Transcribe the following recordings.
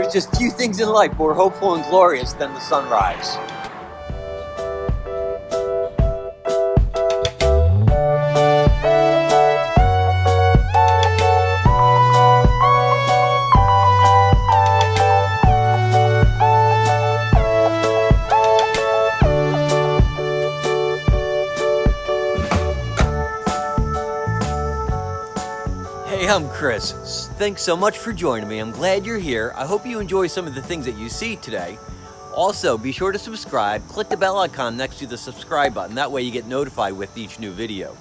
There's just few things in life more hopeful and glorious than the sunrise. Hey, I'm Chris. Thanks so much for joining me. I'm glad you're here. I hope you enjoy some of the things that you see today. Also, be sure to subscribe. Click the bell icon next to the subscribe button. That way you get notified with each new video.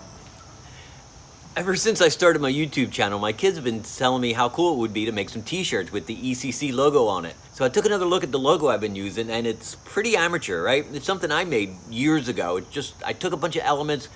Ever since I started my YouTube channel, my kids have been telling me how cool it would be to make some t-shirts with the ECC logo on it. So I took another look at the logo I've been using, and it's pretty amateur, right? It's something I made years ago. I took a bunch of elements.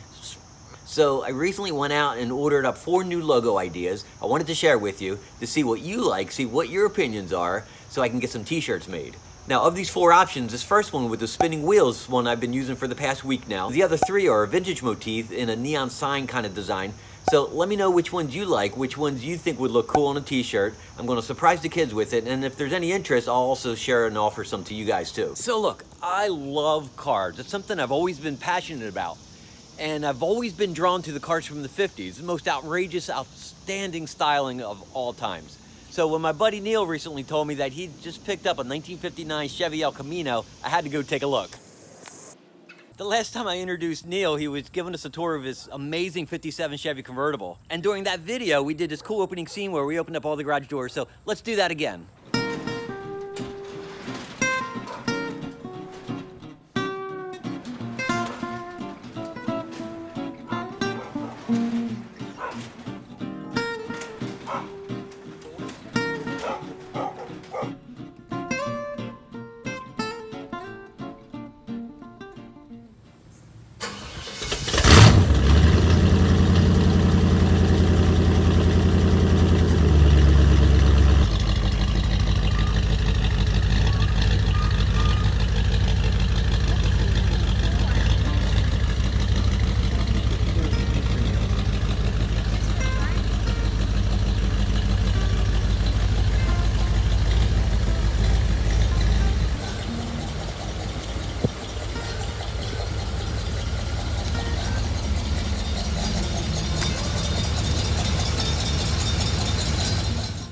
So I recently went out and ordered up 4 new logo ideas I wanted to share with you to see what you like, see what your opinions are, so I can get some t-shirts made. Now, of these 4 options, this first one with the spinning wheels is one I've been using for the past week now. The other 3 are a vintage motif in a neon sign kind of design. So let me know which ones you like, which ones you think would look cool on a t-shirt. I'm going to surprise the kids with it, and if there's any interest, I'll also share and offer some to you guys too. So look, I love cars. It's something I've always been passionate about. And I've always been drawn to the cars from the 50s, the most outrageous, outstanding styling of all times. So when my buddy Neil recently told me that he'd just picked up a 1959 Chevy El Camino, I had to go take a look. The last time I introduced Neil, he was giving us a tour of his amazing 57 Chevy convertible. And during that video, we did this cool opening scene where we opened up all the garage doors. So let's do that again.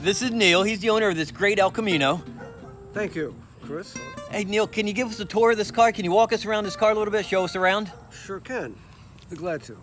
This is Neil. He's the owner of this great El Camino. Thank you, Chris. Hey, Neil, can you give us a tour of this car? Can you walk us around this car a little bit, show us around? Sure can. Be glad to.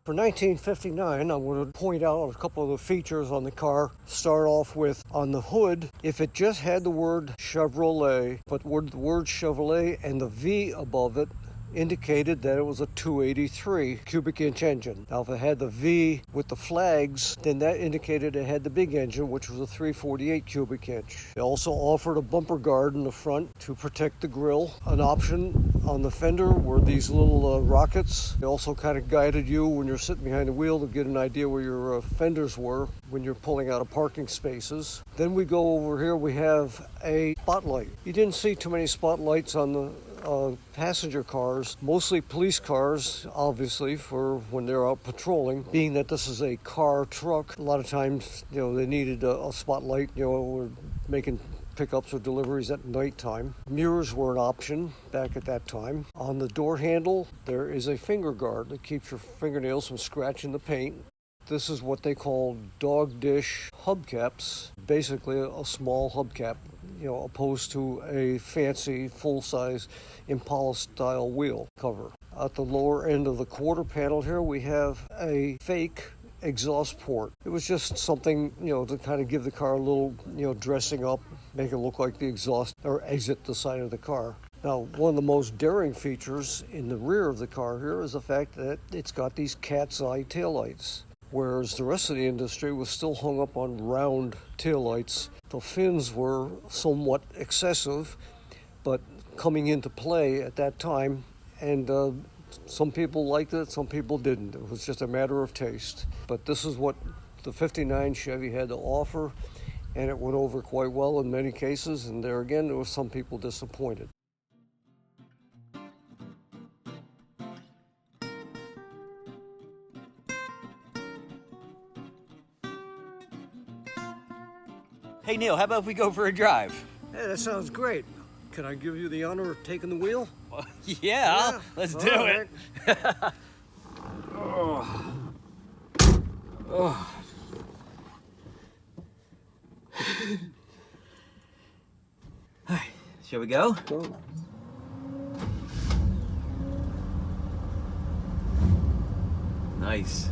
For 1959, I want to point out a couple of the features on the car. Start off with, on the hood, if it just had the word Chevrolet, but with the word Chevrolet and the V above it, indicated that it was a 283 cubic inch engine. Now if it had the V with the flags, then that indicated it had the big engine, which was a 348 cubic inch. They also offered a bumper guard in the front to protect the grille. An option on the fender were these little rockets. They also kind of guided you when you're sitting behind the wheel to get an idea where your fenders were when you're pulling out of parking spaces. Then we go over here, we have a spotlight. You didn't see too many spotlights on the passenger cars, mostly police cars, obviously, for when they're out patrolling. Being that this is a car truck, a lot of times, they needed a spotlight, we're making pickups or deliveries at nighttime. Mirrors were an option back at that time. On the door handle, there is a finger guard that keeps your fingernails from scratching the paint. This is what they call dog dish hubcaps, basically a small hubcap, opposed to a fancy full-size Impala-style wheel cover. At the lower end of the quarter panel here, we have a fake exhaust port. It was just something, to kind of give the car a little, dressing up, make it look like the exhaust or exit the side of the car. Now, one of the most daring features in the rear of the car here is the fact that it's got these cat's eye taillights. Whereas the rest of the industry was still hung up on round taillights. The fins were somewhat excessive, but coming into play at that time, and some people liked it, some people didn't. It was just a matter of taste. But this is what the 59 Chevy had to offer, and it went over quite well in many cases, and there again, there were some people disappointed. Hey Neil, how about if we go for a drive? Hey, that sounds great. Can I give you the honor of taking the wheel? Yeah, let's do it. Oh. Hi, shall we go? Go. Nice.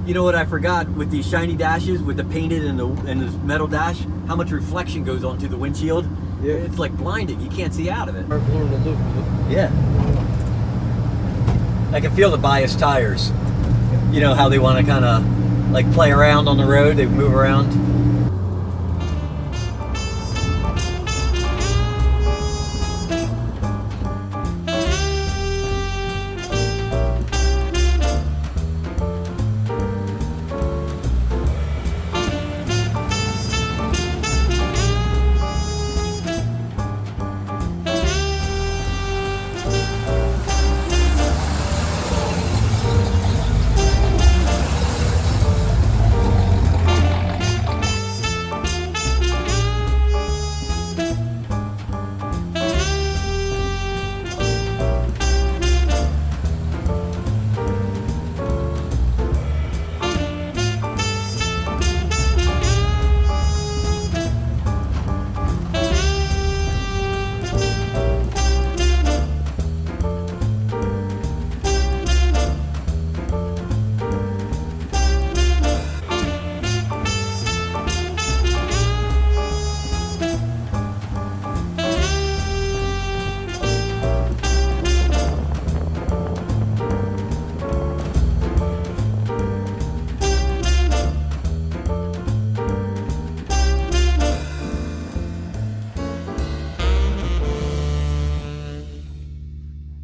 You know what I forgot with these shiny dashes, with the painted and the metal dash, how much reflection goes onto the windshield? Yeah. It's like blinding. You can't see out of it. I've learned to live with it. Yeah. I can feel the biased tires. You know how they want to kind of like play around on the road, they move around.